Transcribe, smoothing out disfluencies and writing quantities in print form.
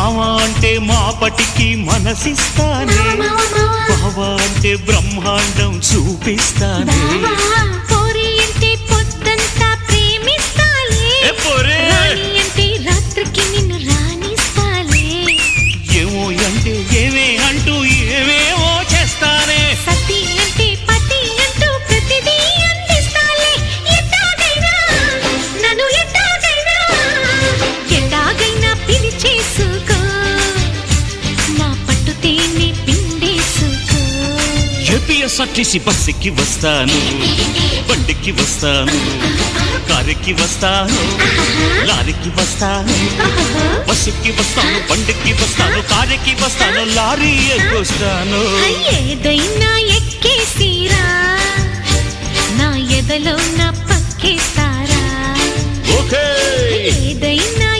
మామ అంటే మాపటికి మనసిస్తానే, బావ అంటే బ్రహ్మాండం చూపిస్తానే. పోరి అంటే పొద్దంతా ప్రేమిస్తాలే, రాణి అంటే రాత్రికి నిన్ను రాణిస్తాలే. ఏమో అంటే ఏమే అంటూ ఏమేమో చేస్తానే. సతి అంటే పతి అంటూ ప్రతిదీ అందిస్తాలే. ఎట్టాగైనా నన్ను ఎట్టాగైనా పిలిచేసుకో, నా పట్టు తేనె పిండేసుకో. ఏపీఎస్ఆర్టీసీ బస్సుకి వస్తాను, బండికి వస్తాను, కారుకి వస్తాను, లారీకి వస్తాను. బస్సుకి వస్తాను, బండికి వస్తాను, కారుకి వస్తాను, లారీ ఎక్కొస్తాను. ఏదైనా ఎక్కేసిరా, నా ఎదలో నా పక్కేస్తారా. ఓకే ఏదైనా